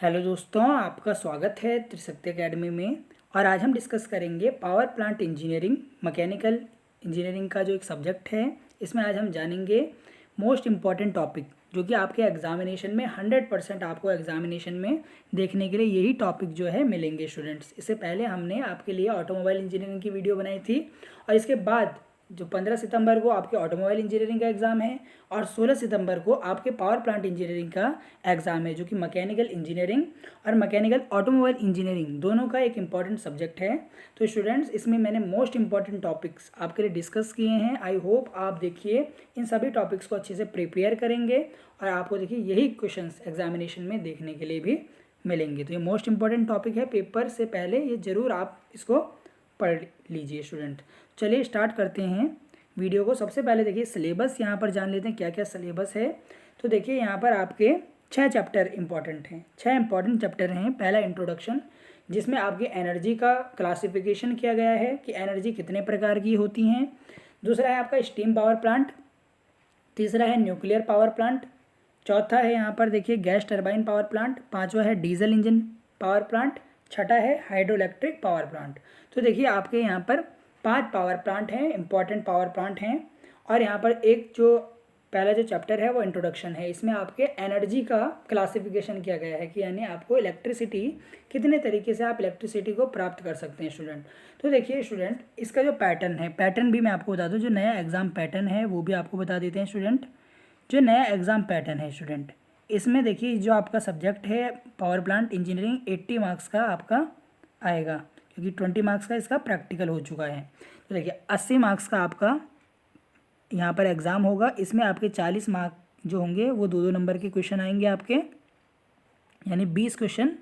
Hello दोस्तों, आपका स्वागत है त्रिशक्ति एकेडमी में। और आज हम डिस्कस करेंगे power plant engineering, mechanical engineering का जो एक सब्जेक्ट है। इसमें आज हम जानेंगे मोस्ट इम्पॉर्टेंट टॉपिक जो कि आपके एग्जामिनेशन में 100% आपको एग्जामिनेशन में देखने के लिए यही टॉपिक जो है मिलेंगे स्टूडेंट्स। इससे पहले हमने आपके लिए ऑटोमोबाइल इंजीनियरिंग की वीडियो बनाई थी और इसके बाद जो 15 सितंबर को आपके ऑटोमोबाइल इंजीनियरिंग का एग्ज़ाम है और 16 सितंबर को आपके पावर प्लांट इंजीनियरिंग का एग्ज़ाम है, जो कि मैकेनिकल इंजीनियरिंग और मैकेनिकल ऑटोमोबाइल इंजीनियरिंग दोनों का एक इम्पॉर्टेंट सब्जेक्ट है। तो स्टूडेंट्स, इसमें मैंने मोस्ट इंपॉर्टेंट टॉपिक्स आपके लिए डिस्कस किए हैं। आई होप आप देखिए इन सभी टॉपिक्स को अच्छे से प्रिपेयर करेंगे और आपको देखिए यही क्वेश्चंस एग्जामिनेशन में देखने के लिए भी मिलेंगे। तो ये मोस्ट इंपॉर्टेंट टॉपिक है, पेपर से पहले ये ज़रूर आप इसको पढ़ लीजिए स्टूडेंट। चलिए स्टार्ट करते हैं वीडियो को। सबसे पहले देखिए सिलेबस यहाँ पर जान लेते हैं क्या क्या सिलेबस है। तो देखिए यहाँ पर आपके 6 चैप्टर इंपॉर्टेंट हैं, 6 इंपॉर्टेंट चैप्टर हैं। पहला इंट्रोडक्शन, जिसमें आपकी एनर्जी का क्लासिफिकेशन किया गया है कि एनर्जी कितने प्रकार की होती हैं। दूसरा है आपका स्टीम पावर प्लांट। तीसरा है न्यूक्लियर पावर प्लांट। चौथा है यहाँ पर देखिए गैस टरबाइन पावर प्लांट। पांचवा है डीजल इंजन पावर प्लांट। छठा है हाइड्रो इलेक्ट्रिक पावर प्लांट। तो देखिए आपके यहाँ पर 5 पावर प्लांट हैं, इंपॉर्टेंट पावर प्लांट हैं। और यहाँ पर एक जो पहला जो चैप्टर है वो इंट्रोडक्शन है। इसमें आपके एनर्जी का क्लासिफिकेशन किया गया है कि यानी आपको इलेक्ट्रिसिटी कितने तरीके से आप इलेक्ट्रिसिटी को प्राप्त कर सकते हैं स्टूडेंट। तो देखिए स्टूडेंट, इसका जो पैटर्न है, पैटर्न भी मैं आपको बता दूं। जो नया एग्ज़ाम पैटर्न है वो भी आपको बता देते हैं स्टूडेंट। जो नया एग्ज़ाम पैटर्न है स्टूडेंट, इसमें देखिए जो आपका सब्जेक्ट है पावर प्लांट इंजीनियरिंग 80 मार्क्स का आपका आएगा, क्योंकि 20 मार्क्स का इसका प्रैक्टिकल हो चुका है। तो देखिए 80 मार्क्स का आपका यहाँ पर एग्ज़ाम होगा। इसमें आपके 40 मार्क जो होंगे वो 2-2 नंबर के क्वेश्चन आएंगे आपके, यानी 20 क्वेश्चन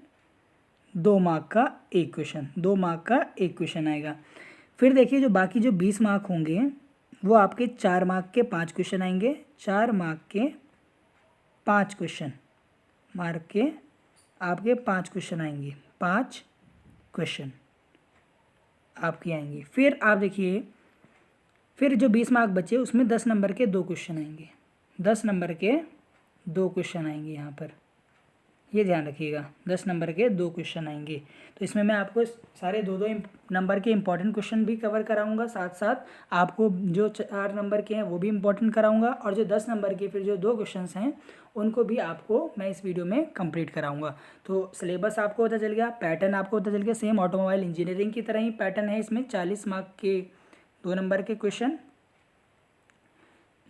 2 मार्क का एक क्वेश्चन, 2 मार्क का एक क्वेश्चन आएगा। फिर देखिए जो बाकी जो 20 मार्क होंगे वो आपके 4 मार्क के 5 क्वेश्चन आएंगे। 4 मार्क के 5 क्वेश्चन, मार्क के आपके 5 क्वेश्चन आएंगे, 5 क्वेश्चन आपके आएंगे। फिर आप देखिए, फिर जो 20 मार्क बचे उसमें 10 नंबर के 2 क्वेश्चन आएंगे, 10 नंबर के 2 क्वेश्चन आएंगे। यहाँ पर ये ध्यान रखिएगा, 10 नंबर के 2 क्वेश्चन आएंगे। तो इसमें मैं आपको सारे 2-2 नंबर के इंपॉर्टेंट क्वेश्चन भी कवर कराऊंगा, साथ साथ आपको जो 4 नंबर के हैं वो भी इंपॉर्टेंट कराऊंगा, और जो 10 नंबर के फिर जो 2 क्वेश्चंस हैं उनको भी आपको मैं इस वीडियो में कंप्लीट कराऊंगा। तो सिलेबस आपको पता चल गया, पैटर्न आपको पता चल गया। सेम ऑटोमोबाइल इंजीनियरिंग की तरह ही पैटर्न है। इसमें 40 मार्क के 2 नंबर के क्वेश्चन,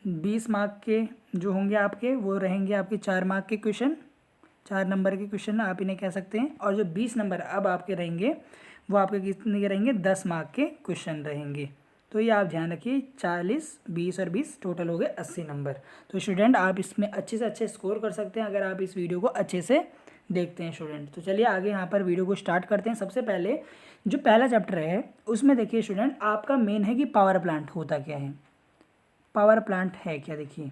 20 मार्क के जो होंगे आपके वो रहेंगे आपके 4 मार्क के क्वेश्चन, 4 नंबर के क्वेश्चन आप इन्हें कह सकते हैं। और जो 20 नंबर अब आपके रहेंगे वो आपके कितने के रहेंगे, 10 मार्क के क्वेश्चन रहेंगे। तो ये आप ध्यान रखिए, 40, 20 और 20 टोटल हो गए 80 नंबर। तो स्टूडेंट आप इसमें अच्छे से अच्छे स्कोर कर सकते हैं अगर आप इस वीडियो को अच्छे से देखते हैं स्टूडेंट। तो चलिए आगे यहाँ पर वीडियो को स्टार्ट करते हैं। सबसे पहले जो पहला चैप्टर है उसमें देखिए स्टूडेंट, आपका मेन है कि पावर प्लांट होता क्या है, पावर प्लांट है क्या। देखिए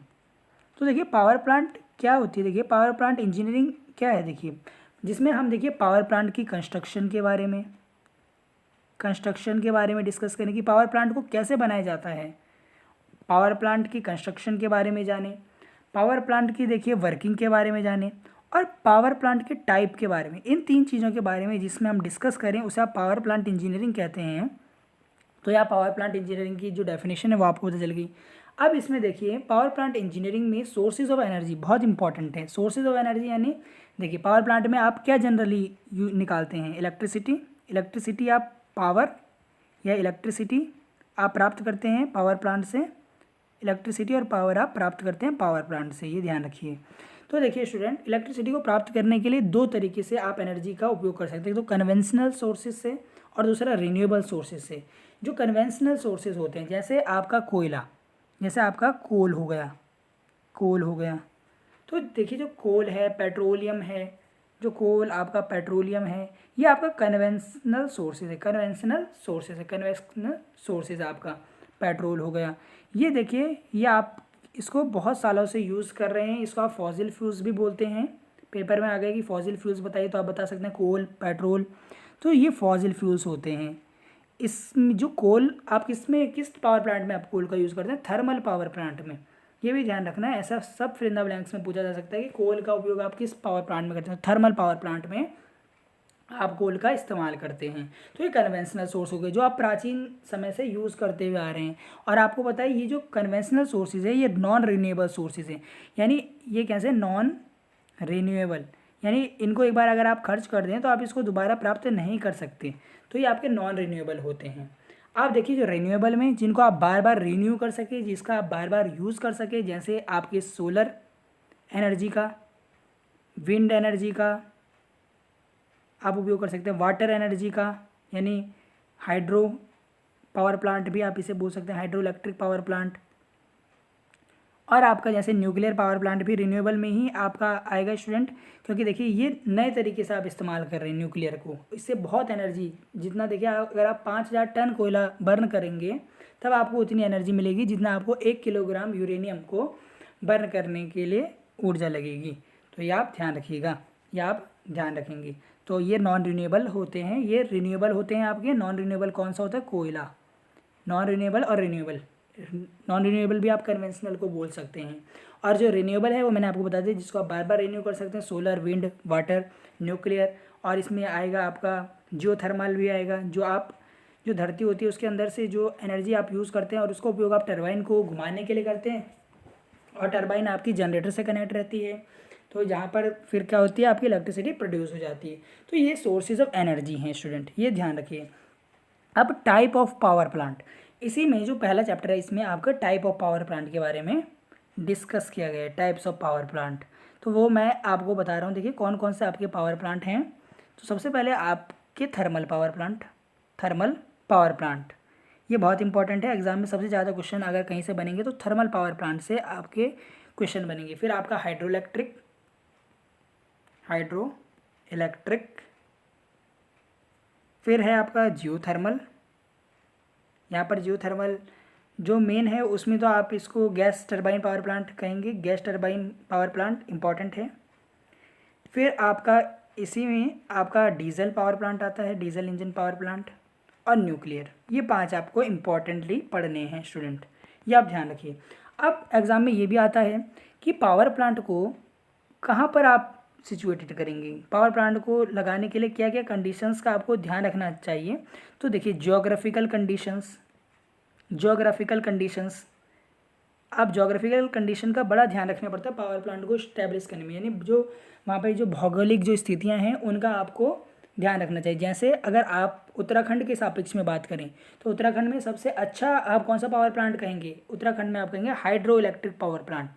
तो देखिए पावर प्लांट क्या होती है। देखिए पावर प्लांट इंजीनियरिंग क्या है, देखिए जिसमें हम देखिए पावर प्लांट की कंस्ट्रक्शन के बारे में, डिस्कस करें कि पावर प्लांट को कैसे बनाया जाता है, पावर प्लांट की कंस्ट्रक्शन के बारे में जाने, पावर प्लांट की देखिए वर्किंग के बारे में जाने, और पावर प्लांट के टाइप के बारे में। इन 3 चीज़ों के बारे में जिसमें हम डिस्कस करें उसे आप पावर प्लांट इंजीनियरिंग कहते हैं। तो यहाँ पावर प्लांट इंजीनियरिंग की जो डेफिनेशन है वो आपको पता चल गई। अब इसमें देखिए पावर प्लांट इंजीनियरिंग में सोर्सेज ऑफ एनर्जी बहुत इंपॉर्टेंट है। सोर्सेज ऑफ एनर्जी यानी देखिए पावर प्लांट में आप क्या जनरली निकालते हैं, इलेक्ट्रिसिटी आप पावर या इलेक्ट्रिसिटी आप प्राप्त करते हैं पावर प्लांट से, इलेक्ट्रिसिटी और पावर आप प्राप्त करते हैं पावर प्लांट से, ये ध्यान रखिए। तो देखिए स्टूडेंट, इलेक्ट्रिसिटी को प्राप्त करने के लिए 2 तरीके से आप एनर्जी का उपयोग कर सकते हैं, तो कन्वेंशनल सोर्सेज से और दूसरा रिन्यूएबल सोर्सेज से। जो कन्वेंशनल सोर्सेज होते हैं जैसे आपका कोयला, जैसे आपका कोल हो गया। तो देखिए जो कोल है, पेट्रोलियम है, जो कोल आपका पेट्रोलियम है, ये आपका कन्वेंशनल सोर्सेज आपका पेट्रोल हो गया। ये देखिए ये आप इसको बहुत सालों से यूज़ कर रहे हैं, इसको आप फॉसिल फ्यूल्स भी बोलते हैं। पेपर में आ गया कि फॉसिल फ्यूल्स बताइए, तो आप बता सकते हैं कोल, पेट्रोल। तो ये फॉसिल फ्यूल्स होते हैं। इसमें जो कोल आप किस पावर प्लांट में आप कोल का यूज़ करते हैं, थर्मल पावर प्लांट में। ये भी ध्यान रखना है। ऐसा सब फिल इन द ब्लैंक्स में पूछा जा सकता है कि कोल का उपयोग आप किस पावर प्लांट में करते हैं। थर्मल पावर प्लांट में आप कोल का इस्तेमाल करते हैं। तो ये कन्वेंशनल सोर्स हो गए जो आप प्राचीन समय से यूज़ करते हुए आ रहे हैं। और आपको पता है ये जो कन्वेंशनल सोर्सेज है ये नॉन रिन्यूएबल सोर्सेज हैं, यानी ये कैसे नॉन रिन्यूएबल, यानी इनको एक बार अगर आप खर्च कर दें तो आप इसको दोबारा प्राप्त नहीं कर सकते, तो ये आपके नॉन रिन्यूएबल होते हैं। आप देखिए जो रिन्यूएबल में जिनको आप बार बार रिन्यू कर सके, जिसका आप बार बार यूज़ कर सके, जैसे आपके सोलर एनर्जी का, विंड एनर्जी का आप उपयोग कर सकते हैं, वाटर एनर्जी का यानी हाइड्रो पावर प्लांट भी आप इसे बोल सकते हैं, हाइड्रो इलेक्ट्रिक पावर प्लांट। और आपका जैसे न्यूक्लियर पावर प्लांट भी रिन्यूएबल में ही आपका आएगा स्टूडेंट, क्योंकि देखिए ये नए तरीके से आप इस्तेमाल कर रहे हैं न्यूक्लियर को, इससे बहुत एनर्जी, जितना देखिए अगर आप 5000 टन कोयला बर्न करेंगे तब आपको उतनी एनर्जी मिलेगी जितना आपको 1 किलोग्राम यूरेनियम को बर्न करने के लिए ऊर्जा लगेगी। तो ये आप ध्यान रखिएगा, ये आप ध्यान रखेंगे। तो ये नॉन रिन्यूएबल होते हैं, ये रिन्यूएबल होते हैं आपके। नॉन रिन्यूएबल कौन सा होता है? कोयला। नॉन रिन्यूएबल और रिन्यूएबल, नॉन रिन्यूएबल भी आप कन्वेंशनल को बोल सकते हैं। और जो रिन्यूएबल है वो मैंने आपको बता दिया, जिसको आप बार बार रिन्यू कर सकते हैं, सोलर, विंड, वाटर, न्यूक्लियर। और इसमें आएगा आपका जियोथर्मल भी आएगा, जो आप जो धरती होती है उसके अंदर से जो एनर्जी आप यूज़ करते हैं और उसका उपयोग आप टरबाइन को घुमाने के लिए करते हैं, और टरबाइन आपकी जनरेटर से कनेक्ट रहती है, तो जहाँ पर फिर क्या होती है आपकी इलेक्ट्रिसिटी प्रोड्यूस हो जाती है। तो ये सोर्सेज ऑफ एनर्जी हैं स्टूडेंट, ये ध्यान रखिए। अब टाइप ऑफ पावर प्लांट, इसी में जो पहला चैप्टर है इसमें आपका टाइप ऑफ पावर प्लांट के बारे में डिस्कस किया गया है, टाइप्स ऑफ पावर प्लांट। तो वो मैं आपको बता रहा हूँ। देखिए कौन कौन से आपके पावर प्लांट हैं। तो सबसे पहले आपके thermal power plant, thermal power plant ये बहुत इंपॉर्टेंट है। एग्जाम में सबसे ज़्यादा क्वेश्चन अगर कहीं से बनेंगे तो थर्मल पावर प्लांट से आपके क्वेश्चन बनेंगे। फिर आपका हाइड्रो इलेक्ट्रिक, फिर है आपका जियोथर्मल। यहाँ पर जियोथर्मल जो मेन है उसमें तो आप इसको गैस टरबाइन पावर प्लांट कहेंगे, gas turbine power plant important है। फिर आपका इसी में आपका डीजल पावर प्लांट आता है, डीजल इंजन पावर प्लांट, और न्यूक्लियर। ये 5 आपको इम्पॉर्टेंटली पढ़ने हैं स्टूडेंट, ये आप ध्यान रखिए। अब एग्ज़ाम में ये भी आता है कि पावर प्लांट को कहाँ पर आप सिचुएटेड करेंगे, पावर प्लांट को लगाने के लिए क्या क्या कंडीशंस का आपको ध्यान रखना चाहिए। तो देखिए ज्योग्राफिकल कंडीशंस, आप ज्योग्राफिकल कंडीशन का बड़ा ध्यान रखना पड़ता है पावर प्लांट को इस्टेब्लिश करने में, यानी जो वहाँ पर जो भौगोलिक जो स्थितियाँ हैं उनका आपको ध्यान रखना चाहिए। जैसे अगर आप उत्तराखंड के सापेक्ष में बात करें तो उत्तराखंड में सबसे अच्छा आप कौन सा पावर प्लांट कहेंगे? उत्तराखंड में आप कहेंगे हाइड्रो इलेक्ट्रिक पावर प्लांट,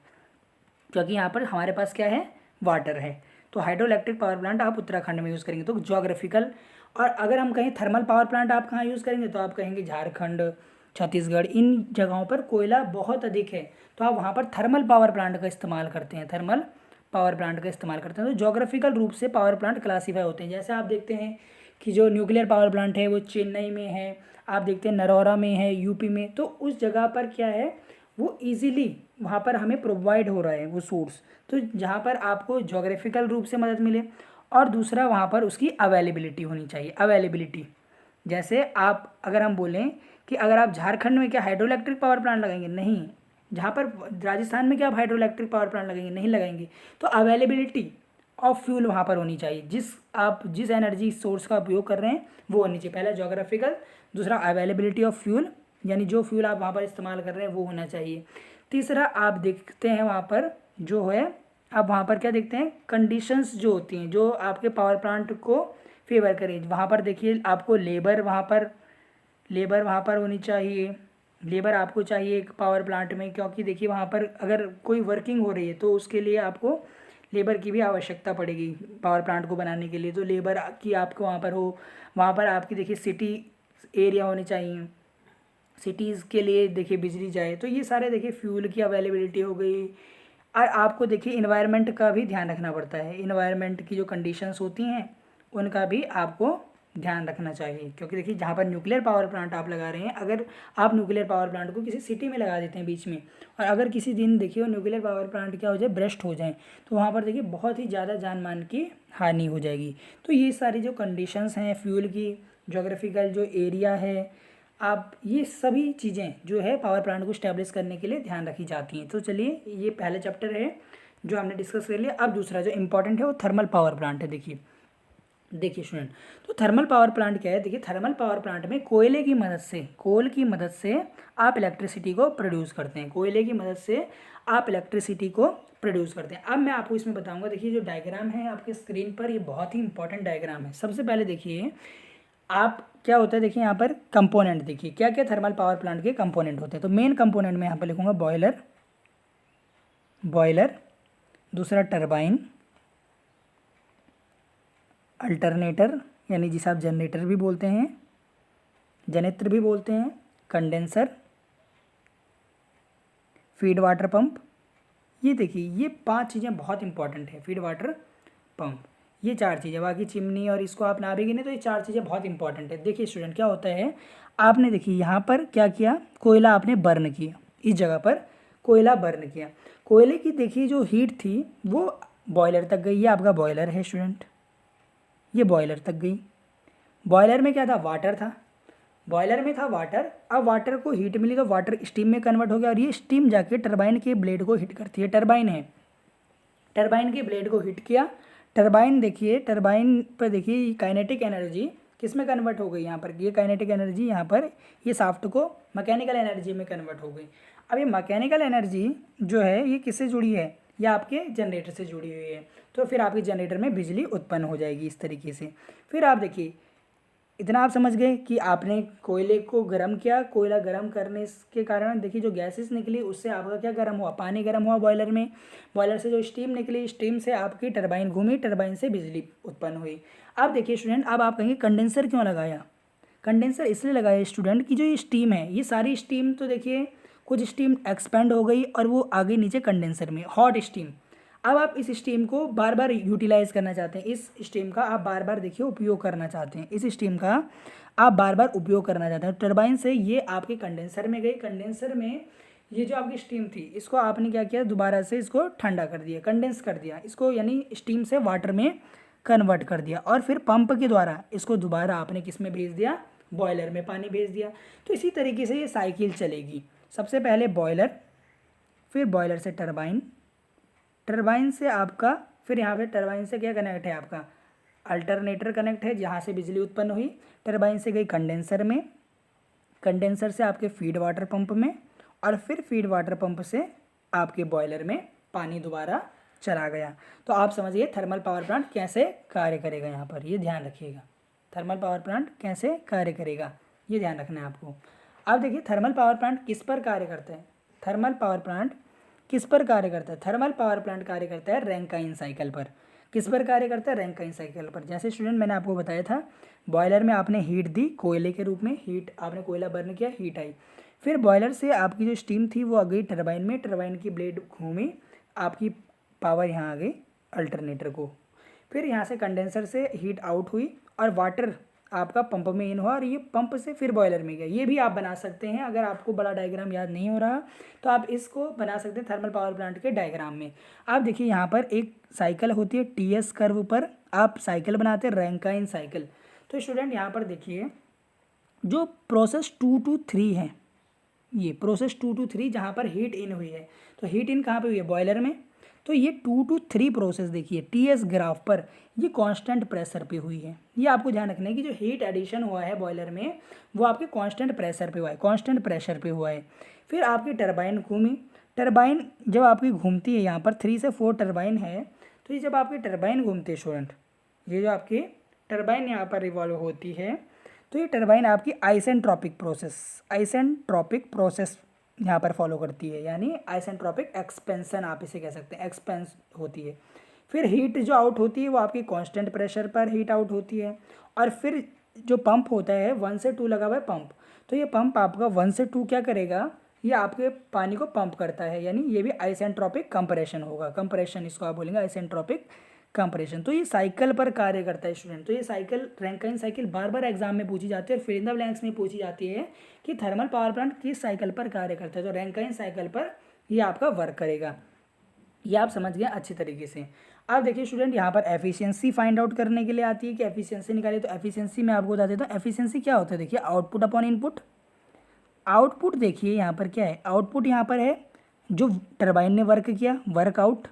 क्योंकि यहाँ पर हमारे पास क्या है? वाटर है। तो हाइड्रो इलेक्ट्रिक पावर प्लांट आप उत्तराखंड में यूज़ करेंगे। तो ज्योग्राफिकल, और अगर हम कहें थर्मल पावर प्लांट आप कहाँ यूज़ करेंगे, तो आप कहेंगे झारखंड, छत्तीसगढ़, इन जगहों पर कोयला बहुत अधिक है, तो आप वहाँ पर थर्मल पावर प्लांट का इस्तेमाल करते हैं, थर्मल पावर प्लांट का इस्तेमाल करते हैं। तो ज्योग्राफिकल रूप से पावर प्लांट क्लासीफाई होते हैं। जैसे आप देखते हैं कि जो न्यूक्लियर पावर प्लांट है वो चेन्नई में है, आप देखते हैं नरौरा में है यूपी में, तो उस जगह पर क्या है वो ईजीली वहाँ पर हमें प्रोवाइड हो रहा है वो सोर्स, तो जहाँ पर आपको ज्योग्राफिकल रूप से मदद मिले। और दूसरा वहाँ पर उसकी अवेलेबिलिटी होनी चाहिए, अवेलेबिलिटी। जैसे आप अगर हम बोलें कि अगर आप झारखंड में क्या हाइड्रो इलेक्ट्रिक पावर प्लांट लगाएंगे? नहीं। जहाँ पर राजस्थान में क्या आप हाइड्रो इलेक्ट्रिक पावर प्लांट लगाएंगे? नहीं लगाएंगे। तो अवेलेबिलिटी ऑफ फ्यूल वहाँ पर होनी चाहिए, आप जिस एनर्जी सोर्स का उपयोग कर रहे हैं वो होनी चाहिए। पहला ज्योग्राफिकल, दूसरा अवेलेबिलिटी ऑफ फ्यूल, यानी जो फ्यूल आप वहाँ पर इस्तेमाल कर रहे हैं वो होना चाहिए। तीसरा आप देखते हैं वहाँ पर जो है, आप वहाँ पर क्या देखते हैं? कंडीशंस जो होती हैं जो आपके पावर प्लांट को फेवर करें। वहाँ पर देखिए आपको लेबर वहाँ पर होनी चाहिए, लेबर आपको चाहिए एक पावर प्लांट में, क्योंकि देखिए वहाँ पर अगर कोई वर्किंग हो रही है तो उसके लिए आपको लेबर की भी आवश्यकता पड़ेगी पावर प्लांट को बनाने के लिए। तो लेबर की आपको वहाँ पर हो, वहाँ पर आपकी देखिए सिटी एरिया होने चाहिए, सिटीज़ के लिए देखिए बिजली जाए। तो ये सारे देखिए फ्यूल की अवेलेबिलिटी हो गई। और आपको देखिए इन्वायरमेंट का भी ध्यान रखना पड़ता है, इन्वायरमेंट की जो कंडीशंस होती हैं उनका भी आपको ध्यान रखना चाहिए। क्योंकि देखिए जहाँ पर न्यूक्लियर पावर प्लांट आप लगा रहे हैं, अगर आप न्यूक्लियर पावर प्लांट को किसी सिटी में लगा देते हैं बीच में, और अगर किसी दिन देखिए वो न्यूक्लियर पावर प्लांट क्या हो जाए, ब्रस्ट हो जाए, तो वहाँ पर देखिए बहुत ही ज़्यादा जान मान की हानि हो जाएगी। तो ये सारी जो कंडीशंस हैं फ्यूल की, जोग्राफिकल जो एरिया है, आप ये सभी चीज़ें जो है पावर प्लांट को स्टैब्लिश करने के लिए ध्यान रखी जाती हैं। तो चलिए ये पहला चैप्टर है जो हमने डिस्कस कर लिया। अब दूसरा जो इम्पोर्टेंट है वो थर्मल पावर प्लांट है। देखिए स्टूडेंट, तो थर्मल पावर प्लांट क्या है? देखिए थर्मल पावर प्लांट में कोयले की मदद से, कोल की मदद से आप इलेक्ट्रिसिटी को प्रोड्यूस करते हैं। कोयले की मदद से आप इलेक्ट्रिसिटी को प्रोड्यूस करते हैं। अब मैं आपको इसमें बताऊंगा। देखिए जो डायग्राम है आपके स्क्रीन पर, ये बहुत ही इंपॉर्टेंट डायग्राम है। सबसे पहले देखिए आप क्या होता है, देखिए यहाँ पर कंपोनेंट, देखिए क्या क्या थर्मल पावर प्लांट के कंपोनेंट होते हैं। तो मेन कंपोनेंट में यहाँ पर लिखूंगा बॉयलर, दूसरा टरबाइन, अल्टरनेटर यानी जिसे आप जनरेटर भी बोलते हैं, जनित्र भी बोलते हैं, कंडेंसर, फीड वाटर पंप। ये देखिए ये 5 चीज़ें बहुत इंपॉर्टेंट है। फीड वाटर पंप, ये 4 चीज़ें, बाकी चिमनी और इसको आप ना भी गिने तो ये 4 चीज़ें बहुत इंपॉर्टेंट है। देखिए स्टूडेंट क्या होता है, आपने देखिए यहाँ पर क्या किया, कोयला आपने बर्न किया, इस जगह पर कोयला बर्न किया। कोयले की देखिए जो हीट थी वो बॉयलर तक गई। ये आपका बॉयलर है स्टूडेंट, ये बॉयलर तक गई। बॉयलर में क्या था, वाटर था, बॉयलर में था वाटर। अब वाटर को हीट मिली तो वाटर स्टीम में कन्वर्ट हो गया और ये स्टीम जाके टरबाइन के ब्लेड को हिट करती है। टरबाइन है, टरबाइन के ब्लेड को हिट किया। टरबाइन देखिए, टरबाइन पर देखिए काइनेटिक एनर्जी किस में कन्वर्ट हो गई, यहाँ पर ये काइनेटिक एनर्जी यहाँ पर ये शाफ्ट को मैकेनिकल एनर्जी में कन्वर्ट हो गई। अब ये मैकेनिकल एनर्जी जो है ये किससे जुड़ी है, ये आपके जनरेटर से जुड़ी हुई है। तो फिर आपके जनरेटर में बिजली उत्पन्न हो जाएगी इस तरीके से। फिर आप देखिए इतना आप समझ गए कि आपने कोयले को गर्म किया, कोयला गर्म करने के कारण देखिए जो गैसेस निकली उससे आपका क्या गर्म हुआ, पानी गर्म हुआ बॉयलर में। बॉयलर से जो स्टीम निकली, स्टीम से आपकी टरबाइन घूमी, टरबाइन से बिजली उत्पन्न हुई। अब देखिए स्टूडेंट, अब आप कहेंगे कंडेंसर क्यों लगाया? कंडेंसर इसलिए लगाया स्टूडेंट कि जो ये स्टीम है, ये सारी स्टीम तो देखिए कुछ स्टीम एक्सपेंड हो गई और वो आ गई नीचे कंडेंसर में, हॉट स्टीम। अब आप इस स्टीम को बार बार यूटिलाइज करना चाहते हैं, इस स्टीम का आप बार बार देखिए उपयोग करना चाहते हैं, इस स्टीम का आप बार बार उपयोग करना चाहते हैं। टरबाइन से ये आपके कंडेंसर में गई, कंडेंसर में ये जो आपकी स्टीम थी इसको आपने क्या किया, दोबारा से इसको ठंडा कर दिया, कंडेंस कर दिया इसको, यानी स्टीम से वाटर में कन्वर्ट कर दिया और फिर पंप के द्वारा इसको दोबारा आपने किस में भेज दिया, बॉयलर में पानी भेज दिया। तो इसी तरीके से ये साइकिल चलेगी। सबसे पहले बॉयलर, फिर बॉयलर से टरबाइन, टरबाइन से आपका, फिर यहाँ पे टरबाइन से क्या कनेक्ट है आपका, अल्टरनेटर कनेक्ट है जहाँ से बिजली उत्पन्न हुई। टरबाइन से गई कंडेंसर में, कंडेंसर से आपके फीड वाटर पंप में और फिर फीड वाटर पंप से आपके बॉयलर में पानी दोबारा चला गया। तो आप समझिए थर्मल पावर प्लांट कैसे कार्य करेगा। यहाँ पर ये ध्यान रखिएगा, थर्मल पावर प्लांट कैसे कार्य करेगा ये ध्यान रखना है आपको। अब देखिए थर्मल पावर प्लांट किस पर कार्य करते हैं, थर्मल पावर प्लांट किस पर कार्य करता है? थर्मल पावर प्लांट कार्य करता है रैंकाइन साइकिल पर। किस पर कार्य करता है? रैंकाइन साइकिल पर। जैसे स्टूडेंट मैंने आपको बताया था, बॉयलर में आपने हीट दी कोयले के रूप में, हीट आपने कोयला बर्न किया, हीट आई। फिर बॉयलर से आपकी जो स्टीम थी वो आ गई टरबाइन में, टरबाइन की ब्लेड घूमी, आपकी पावर यहाँ आ गई अल्टरनेटर को। फिर यहाँ से कंडेंसर से हीट आउट हुई और वाटर आपका पंप में इन हुआ और ये पंप से फिर बॉयलर में गया। ये भी आप बना सकते हैं, अगर आपको बड़ा डायग्राम याद नहीं हो रहा तो आप इसको बना सकते हैं थर्मल पावर प्लांट के डायग्राम में। आप देखिए यहाँ पर एक साइकिल होती है, टीएस कर्व पर आप साइकिल बनाते हैं, रैंकाइन साइकिल। तो स्टूडेंट यहाँ पर देखिए जो प्रोसेस 2 to 3 है, ये प्रोसेस 2 to 3 जहाँ पर हीट इन हुई है, तो हीट इन कहाँ पर हुई है? बॉयलर में। तो ये 2 to 3 प्रोसेस देखिए टीएस ग्राफ पर ये कांस्टेंट प्रेशर पे हुई है। ये आपको ध्यान रखना है कि जो हीट एडिशन हुआ है बॉयलर में वो आपके कांस्टेंट प्रेशर पे हुआ है, कांस्टेंट प्रेशर पे हुआ है। फिर आपकी टरबाइन घूमी, टरबाइन जब आपकी घूमती है, यहाँ पर 3 से 4 टरबाइन है, तो ये जब आपकी टरबाइन घूमती है स्टूडेंट, ये जो आपकी टरबाइन यहाँ पर रिवॉल्व होती है, तो ये टरबाइन आपकी आइसेंट्रोपिक प्रोसेस यहाँ पर फॉलो करती है, यानी आइसेंट्रोपिक एक्सपेंशन आप इसे कह सकते हैं, एक्सपेंस होती है। फिर हीट जो आउट होती है वो आपकी कांस्टेंट प्रेशर पर हीट आउट होती है। और फिर जो पंप होता है 1 से 2 लगा हुआ है पंप, तो ये पंप आपका 1 से 2 क्या करेगा, ये आपके पानी को पंप करता है, यानी ये भी आइसेंट्रोपिक कंप्रेशन होगा, कंप्रेशन इसको आप बोलेंगे आइसेंट्रोपिक कंप्रेशन। तो ये साइकिल पर कार्य करता है स्टूडेंट। तो ये साइकिल रैंकाइन साइकिल बार बार एग्जाम में पूछी जाती है और फिर इन द ब्लैंक्स में पूछी जाती है कि थर्मल पावर प्लांट किस साइकिल पर कार्य करता है। तो रैंकाइन साइकिल पर ये आपका वर्क करेगा। ये आप समझ गए अच्छी तरीके से। अब देखिए स्टूडेंट यहाँ पर एफिशिएंसी फाइंड आउट करने के लिए आती है कि एफिशिएंसी निकालिए। तो एफिशिएंसी मैं आपको बता देता हूँ, एफिशिएंसी क्या होता है। देखिए आउटपुट अपॉन इनपुट, आउटपुट देखिए यहाँ पर क्या है, आउटपुट यहाँ पर है जो टरबाइन ने वर्क किया, वर्क आउट।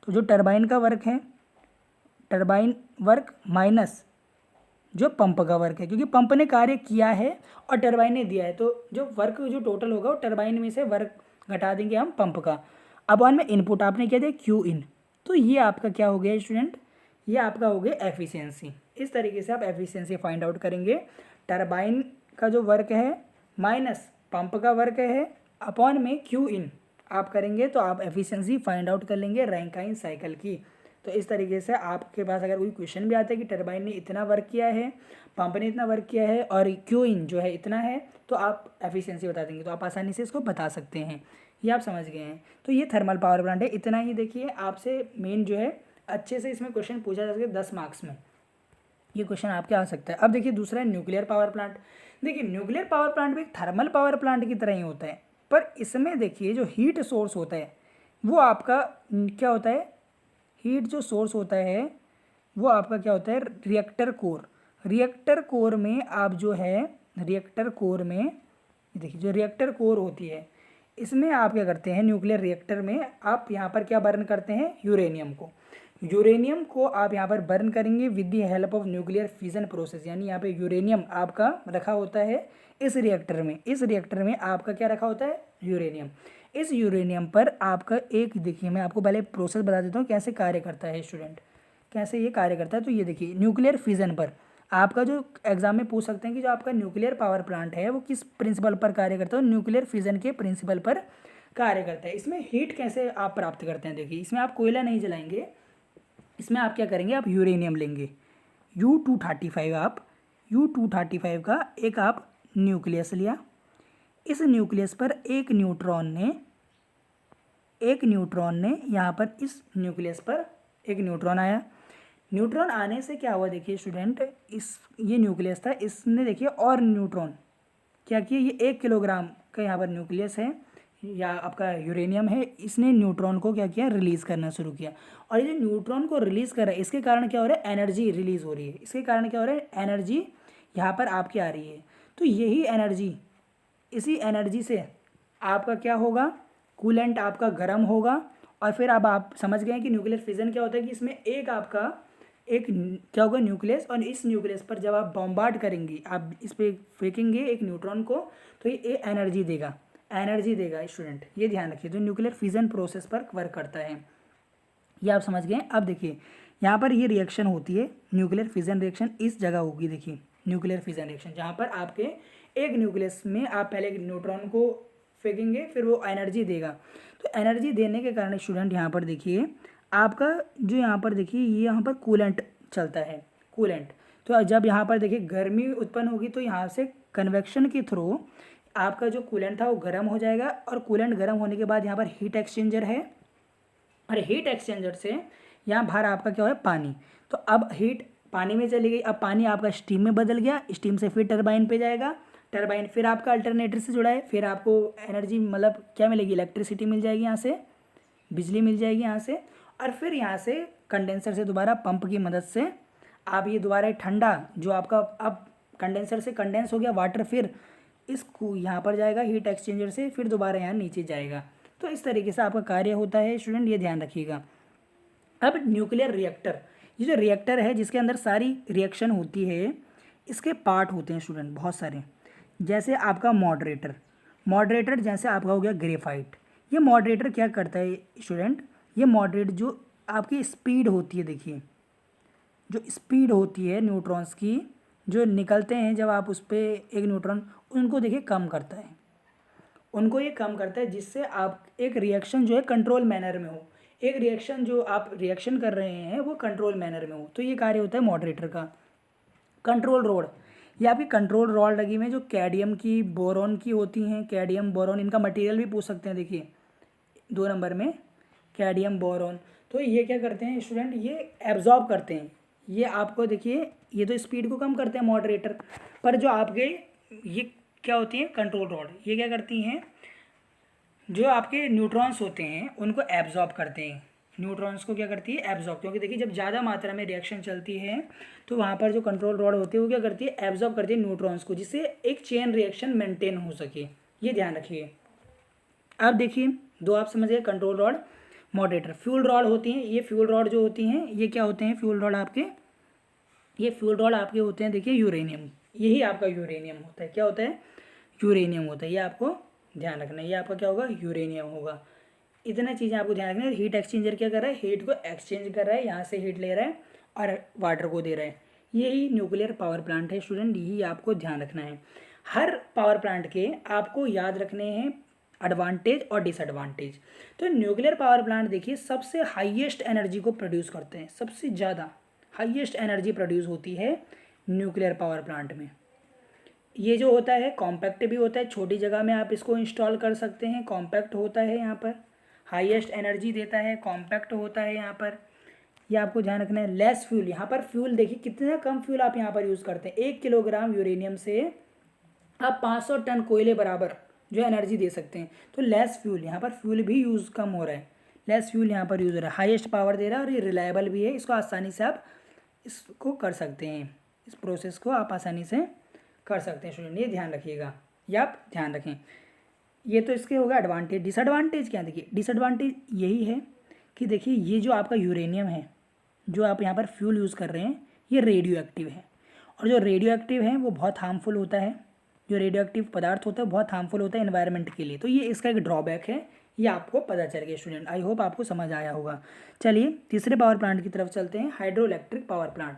तो जो टरबाइन का वर्क है, टरबाइन वर्क माइनस जो पंप का वर्क है, क्योंकि पंप ने कार्य किया है और टरबाइन ने दिया है, तो जो वर्क जो टोटल होगा वो टरबाइन में से वर्क घटा देंगे हम पंप का। अब वन में इनपुट आपने क्या दिया, क्यू इन। तो ये आपका क्या हो गया स्टूडेंट, ये आपका हो गया एफिशिएंसी। इस तरीके से आप एफिशिएंसी फाइंड आउट करेंगे। टरबाइन का जो वर्क है माइनस पंप का वर्क है अपॉन में क्यू इन आप करेंगे, तो आप एफिशिएंसी फाइंड आउट कर लेंगे रैंकाइन साइकिल की। तो इस तरीके से आपके पास अगर कोई क्वेश्चन भी आता है कि टरबाइन ने इतना वर्क किया है, पंप ने इतना वर्क किया है और क्यू इन जो है इतना है, तो आप एफिशिएंसी बता देंगे, तो आप आसानी से इसको बता सकते हैं। ये आप समझ गए हैं। तो ये थर्मल पावर प्लांट है। इतना ही देखिए, आपसे मेन जो है अच्छे से इसमें क्वेश्चन पूछा जा सके 10 मार्क्स में, ये क्वेश्चन आपके आ सकता है। अब देखिए दूसरा है न्यूक्लियर पावर प्लांट। देखिए न्यूक्लियर पावर प्लांट भी थर्मल पावर प्लांट की तरह ही होता है, पर इसमें देखिए जो हीट सोर्स होता है वो आपका क्या होता है, हीट जो सोर्स होता है वो आपका क्या होता है, रिएक्टर कोर। रिएक्टर कोर में आप जो है, रिएक्टर कोर में देखिए जो रिएक्टर कोर होती है इसमें आप क्या करते हैं, न्यूक्लियर रिएक्टर में आप यहाँ पर क्या बर्न करते हैं, यूरेनियम को। यूरेनियम को आप यहाँ पर बर्न करेंगे with the help of nuclear fission process, यानी यहाँ पे यूरेनियम आपका रखा होता है इस रिएक्टर में। इस रिएक्टर में आपका क्या रखा होता है, यूरेनियम। इस यूरेनियम पर आपका एक, देखिए मैं आपको पहले प्रोसेस बता देता हूँ कैसे कार्य करता है स्टूडेंट, कैसे ये कार्य करता है। तो ये देखिए न्यूक्लियर फिजन पर आपका जो एग्जाम में पूछ सकते हैं कि जो आपका न्यूक्लियर पावर प्लांट है वो किस प्रिंसिपल पर कार्य करता है, न्यूक्लियर फिजन के प्रिंसिपल पर कार्य करता है। इसमें हीट कैसे आप प्राप्त करते हैं, देखिए इसमें आप कोयला नहीं जलाएंगे, इसमें आप क्या करेंगे, आप यूरेनियम लेंगे U-235, आप U-235 का एक आप न्यूक्लियस लिया। इस न्यूक्लियस पर एक न्यूट्रॉन ने यहाँ पर इस न्यूक्लियस पर एक न्यूट्रॉन आया। न्यूट्रॉन आने से क्या हुआ, देखिए स्टूडेंट, ये न्यूक्लियस था, इसने देखिए और न्यूट्रॉन क्या किए, ये 1 किलोग्राम का यहाँ पर न्यूक्लियस है या आपका यूरेनियम है, इसने न्यूट्रॉन को क्या किया, रिलीज़ करना शुरू किया। और ये जो न्यूट्रॉन को रिलीज़ कर रहा है इसके कारण क्या हो रहा है, एनर्जी रिलीज़ हो रही है। इसके कारण क्या हो रहा है, एनर्जी यहाँ पर आपकी आ रही है। तो यही एनर्जी, इसी एनर्जी से आपका क्या होगा, कूलेंट आपका गर्म होगा। और फिर अब आप समझ गए कि न्यूक्लियर फिजन क्या होता है, कि इसमें एक आपका एक क्या होगा, न्यूक्लियस, और इस न्यूक्लियस पर जब आप बॉम्बार्ड करेंगे, आप इस पर फेंकेंगे एक न्यूट्रॉन को, तो ये एनर्जी देगा, एनर्जी देगा स्टूडेंट, ये ध्यान रखिए। जो न्यूक्लियर फिजन प्रोसेस पर वर्क करता है, ये आप समझ गए। अब देखिए यहाँ पर ये रिएक्शन होती है, न्यूक्लियर फिजन रिएक्शन इस जगह होगी। देखिए न्यूक्लियर फिजन रिएक्शन जहाँ पर आपके एक न्यूक्लियस में आप पहले एक न्यूट्रॉन को फेंकेंगे, फिर वो एनर्जी देगा। तो एनर्जी देने के कारण स्टूडेंट यहाँ पर देखिए आपका जो यहाँ पर देखिए ये यहाँ पर कूलेंट चलता है, कूलेंट। तो जब यहाँ पर देखिए गर्मी उत्पन्न होगी तो यहाँ से कन्वेक्शन के थ्रू आपका जो कूलेंट था वो गर्म हो जाएगा, और कूलेंट गर्म होने के बाद यहाँ पर हीट एक्सचेंजर है, और हीट एक्सचेंजर से यहाँ बाहर आपका क्या है, पानी। तो अब हीट पानी में चली गई, अब पानी आपका स्टीम में बदल गया, स्टीम से फिर टरबाइन पे जाएगा, टरबाइन फिर आपका अल्टरनेटर से जुड़ा है, फिर आपको एनर्जी मतलब क्या मिलेगी, इलेक्ट्रिसिटी मिल जाएगी, यहाँ से बिजली मिल जाएगी यहाँ से। और फिर यहाँ से कंडेंसर से दोबारा पंप की मदद से आप ये दोबारा ठंडा जो आपका अब कंडेंसर से कंडेंस हो गया वाटर, फिर इसको यहाँ पर जाएगा हीट एक्सचेंजर से, फिर दोबारा यहाँ नीचे जाएगा। तो इस तरीके से आपका कार्य होता है स्टूडेंट, ये ध्यान रखिएगा। अब न्यूक्लियर रिएक्टर, ये जो रिएक्टर है जिसके अंदर सारी रिएक्शन होती है, इसके पार्ट होते हैं स्टूडेंट बहुत सारे। जैसे आपका मॉडरेटर, मॉडरेटर जैसे आपका हो गया ग्रेफाइट। ये मॉडरेटर क्या करता है स्टूडेंट, ये मॉडरेट जो आपकी स्पीड होती है, देखिए जो स्पीड होती है न्यूट्रॉन्स की जो निकलते हैं जब आप उस पर एक न्यूट्रॉन, उनको देखिए कम करता है, उनको ये कम करता है, जिससे आप एक रिएक्शन जो है कंट्रोल मैनर में हो, एक रिएक्शन जो आप रिएक्शन कर रहे हैं वो कंट्रोल मैनर में हो। तो ये कार्य होता है मॉडरेटर का। कंट्रोल रॉड, ये आपकी कंट्रोल रॉड लगी हुई है जो कैडमियम की, बोरॉन की होती हैं, कैडमियम बोरॉन, इनका मटेरियल भी पूछ सकते हैं। देखिए 2 नंबर में कैडमियम बोरॉन। तो ये क्या करते हैं स्टूडेंट, ये एब्जॉर्ब करते हैं, ये आपको देखिए ये तो स्पीड को कम करते हैं मॉडरेटर, पर जो आपके ये क्या होती है कंट्रोल रॉड, ये क्या करती हैं, जो आपके न्यूट्रॉन्स होते हैं उनको एब्जॉर्ब करते हैं, न्यूट्रॉन्स को क्या करती है, एब्जॉर्ब। क्योंकि देखिए जब ज़्यादा मात्रा में रिएक्शन चलती है तो वहाँ पर जो कंट्रोल रॉड होती है वो क्या करती है, एब्जॉर्ब करती है न्यूट्रॉन्स को, जिससे एक चेन रिएक्शन मेंटेन हो सके। ये ध्यान रखिए। अब देखिए दो आप समझिए, control rod, moderator. Fuel rod होती हैं, ये फ्यूल रॉड जो होती हैं ये क्या होते हैं, फ्यूल रॉड आपके, ये फ्यूल रॉड आपके होते हैं देखिए यूरेनियम, यही आपका यूरेनियम होता है। क्या होता है, यूरेनियम होता है। ये आपको ध्यान रखना है, ये आपका क्या होगा, यूरेनियम होगा। इतना चीज़ें आपको ध्यान रखना है। हीट एक्सचेंजर क्या कर रहा है, हीट को एक्सचेंज कर रहा है, यहाँ से हीट ले रहा है और वाटर को दे रहा है। यही न्यूक्लियर पावर प्लांट है स्टूडेंट, यही आपको ध्यान रखना है। हर पावर प्लांट के आपको याद रखने हैं एडवांटेज और डिसएडवांटेज। तो न्यूक्लियर पावर प्लांट देखिए सबसे हाईएस्ट एनर्जी को प्रोड्यूस करते हैं, सबसे ज़्यादा हाईएस्ट एनर्जी प्रोड्यूस होती है न्यूक्लियर पावर प्लांट में। ये जो होता है कॉम्पैक्ट भी होता है, छोटी जगह में आप इसको इंस्टॉल कर सकते हैं, कॉम्पैक्ट होता है, यहाँ पर हाईएस्ट एनर्जी देता है, कॉम्पैक्ट होता है यहाँ पर। ये आपको ध्यान रखना है। लेस फ्यूल, यहाँ पर फ्यूल देखिए कितना कम फ्यूल आप यहाँ पर यूज़ करते हैं। 1 किलोग्राम यूरेनियम से आप 500 टन कोयले बराबर जो एनर्जी दे सकते हैं। तो लेस फ्यूल, यहाँ पर फ्यूल भी यूज़ कम हो रहा है, लेस फ्यूल यहाँ पर यूज़ हो रहा है, हाईएस्ट पावर दे रहा है और ये रिलायबल भी है। इसको आसानी से आप इसको कर सकते हैं, इस प्रोसेस को आप आसानी से कर सकते हैं स्टूडेंट, ये ध्यान रखिएगा, ये आप ध्यान रखें। ये तो इसके होगा एडवांटेज। डिसएडवांटेज क्या है, देखिए डिसएडवांटेज यही है कि देखिए ये जो आपका यूरेनियम है, जो आप यहाँ पर फ्यूल यूज़ कर रहे हैं, ये रेडियो एक्टिव है, और जो रेडियो एक्टिव है वो बहुत हार्मफुल होता है। जो रेडियो एक्टिव पदार्थ होता है बहुत हार्मफुल होता है एनवायरनमेंट के लिए। तो ये इसका एक ड्रॉबैक है, ये आपको पता चल गया स्टूडेंट। आई होप आपको समझ आया होगा। चलिए तीसरे पावर प्लांट की तरफ चलते हैं, हाइड्रो इलेक्ट्रिक पावर प्लांट।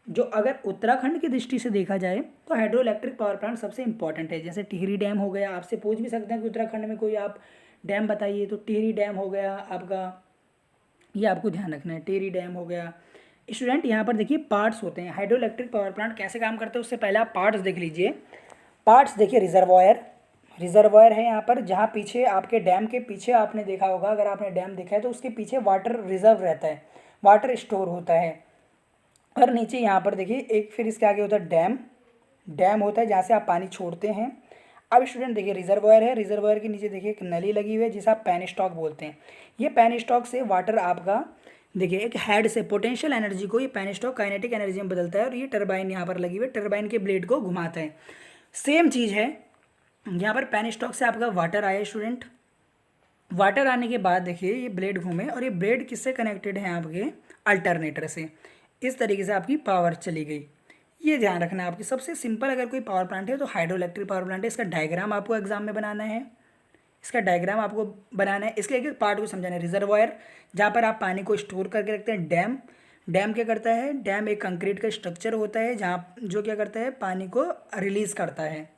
जो अगर उत्तराखंड की दृष्टि से देखा जाए तो हाइड्रो इलेक्ट्रिक पावर प्लांट सबसे इंपॉर्टेंट है। जैसे टिहरी डैम हो गया, आपसे पूछ भी सकते हैं कि उत्तराखंड में कोई आप डैम बताइए, तो टिहरी डैम हो गया आपका, ये आपको ध्यान रखना है, टिहरी डैम हो गया। स्टूडेंट यहाँ पर देखिए पार्ट्स होते हैं, हाइड्रो इलेक्ट्रिक पावर प्लांट कैसे काम करते हैं उससे पहले आप पार्ट्स देख लीजिए। पार्ट्स देखिए, रिजर्वायर, रिजर्वायर है यहाँ पर, जहाँ पीछे आपके डैम के पीछे आपने देखा होगा, अगर आपने डैम देखा है तो उसके पीछे वाटर रिजर्व रहता है, वाटर स्टोर होता है। और नीचे यहाँ पर देखिए एक, फिर इसके आगे होता है डैम, डैम होता है जहाँ से आप पानी छोड़ते हैं। अब स्टूडेंट देखिए रिजर्वायर है, रिजर्वायर के नीचे देखिए एक नली लगी हुई है जिसे आप पैन स्टॉक बोलते हैं। ये पैन स्टॉक से वाटर आपका देखिए एक हेड से पोटेंशियल एनर्जी को ये पैन स्टॉक काइनेटिक एनर्जी में बदलता है, और ये टरबाइन यहाँ पर लगी हुई है, टरबाइन के ब्लेड को घुमाता है। सेम चीज़ है यहाँ पर, पैन स्टॉक से आपका वाटर आया स्टूडेंट, वाटर आने के बाद देखिए ये ब्लेड घूमे, और ये ब्लेड किससे कनेक्टेड है, आपके अल्टरनेटर से। इस तरीके से आपकी पावर चली गई। ये ध्यान रखना है। आपकी सबसे सिंपल अगर कोई पावर प्लांट है तो हाइड्रो इलेक्ट्रिक पावर प्लांट है। इसका डायग्राम आपको एग्जाम में बनाना है, इसका डायग्राम आपको बनाना है, इसके एक एक पार्ट को समझाना है। रिजर्वायर जहाँ पर आप पानी को स्टोर करके रखते हैं। डैम, डैम क्या करता है, डैम एक कंक्रीट का स्ट्रक्चर होता है जहाँ जो क्या करता है, पानी को रिलीज़ करता है,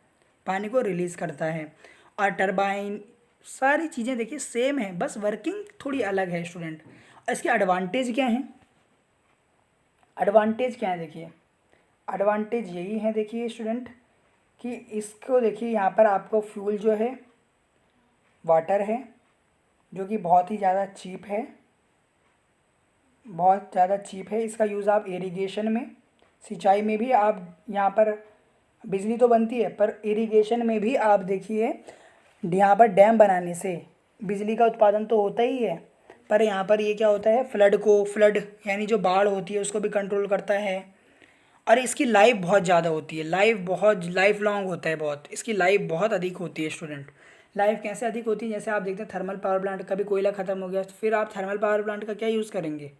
पानी को रिलीज़ करता है। और टरबाइन, सारी चीज़ें देखिए सेम है, बस वर्किंग थोड़ी अलग है स्टूडेंट। इसके एडवांटेज क्या हैं, एडवांटेज क्या है देखिए, एडवांटेज यही है देखिए स्टूडेंट कि इसको देखिए यहाँ पर आपको फ्यूल जो है वाटर है, जो कि बहुत ही ज़्यादा चीप है, बहुत ज़्यादा चीप है। इसका यूज़ आप इरिगेशन में, सिंचाई में भी आप, यहाँ पर बिजली तो बनती है पर इरिगेशन में भी आप देखिए यहाँ पर डैम बनाने से बिजली का उत्पादन तो होता ही है, पर यहाँ पर ये क्या होता है, फ्लड यानी जो बाढ़ होती है उसको भी कंट्रोल करता है। और इसकी लाइफ बहुत ज़्यादा होती है, लाइफ लॉन्ग होता है, बहुत इसकी लाइफ बहुत अधिक होती है स्टूडेंट। लाइफ कैसे अधिक होती है, जैसे आप देखते हैं थर्मल पावर प्लांट, कभी कोयला ख़त्म हो गया तो फिर आप थर्मल पावर प्लांट का क्या यूज़ करेंगे,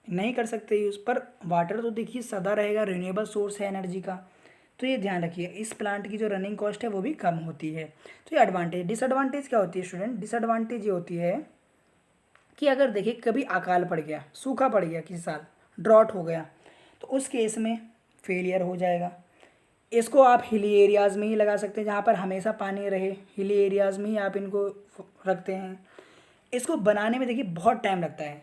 नहीं कर सकते यूज़। पर वाटर तो देखिए सदा रहेगा, रिन्यूएबल सोर्स है एनर्जी का। तो ये ध्यान रखिए, इस प्लांट की जो रनिंग कॉस्ट है वो भी कम होती है। तो ये एडवांटेज। डिसएडवांटेज क्या होती है स्टूडेंट, डिसएडवांटेज ये होती है कि अगर देखिए कभी अकाल पड़ गया, सूखा पड़ गया, किसी साल ड्रॉट हो गया, तो उस केस में फेलियर हो जाएगा। इसको आप हिली एरियाज़ में ही लगा सकते हैं, जहाँ पर हमेशा पानी रहे, हिली एरियाज़ में ही आप इनको रखते हैं। इसको बनाने में देखिए बहुत टाइम लगता है,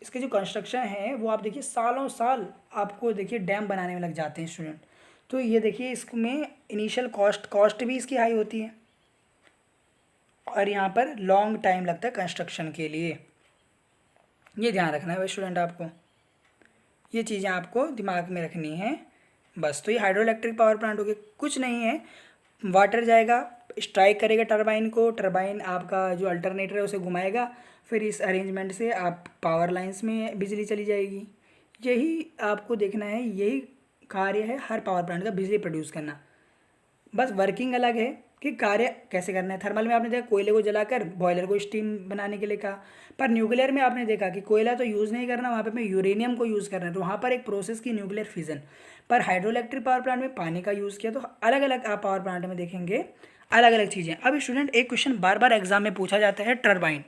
इसके जो कंस्ट्रक्शन है वो आप देखिए सालों साल आपको देखिए डैम बनाने में लग जाते हैं स्टूडेंट। तो ये देखिए इसमें इनिशियल कॉस्ट भी इसकी हाई होती है, और यहाँ पर लॉन्ग टाइम लगता है कंस्ट्रक्शन के लिए। ये ध्यान रखना है भाई स्टूडेंट, आपको ये चीज़ें आपको दिमाग में रखनी है बस। तो ये हाइड्रो इलेक्ट्रिक पावर प्लांट हो गया, कुछ नहीं है, वाटर जाएगा, स्ट्राइक करेगा टरबाइन को, टरबाइन आपका जो अल्टरनेटर है उसे घुमाएगा, फिर इस अरेंजमेंट से आप पावर लाइंस में बिजली चली जाएगी। यही आपको देखना है, यही कार्य है हर पावर प्लांट का, बिजली प्रोड्यूस करना। बस वर्किंग अलग है कि कार्य कैसे करना है। थर्मल में आपने देखा कोयले को जलाकर बॉयलर को स्टीम बनाने के लिए कहा, पर न्यूक्लियर में आपने देखा कि कोयला तो यूज़ नहीं करना, वहाँ पे हमें यूरेनियम को यूज़ करना है, तो वहाँ पर एक प्रोसेस की न्यूक्लियर फिजन। पर हाइड्रो इलेक्ट्रिक पावर प्लांट में पानी का यूज़ किया। तो अलग अलग आप पावर प्लांट में देखेंगे अलग अलग चीज़ें। अब स्टूडेंट एक क्वेश्चन बार बार एग्जाम में पूछा जाता है, टरबाइन।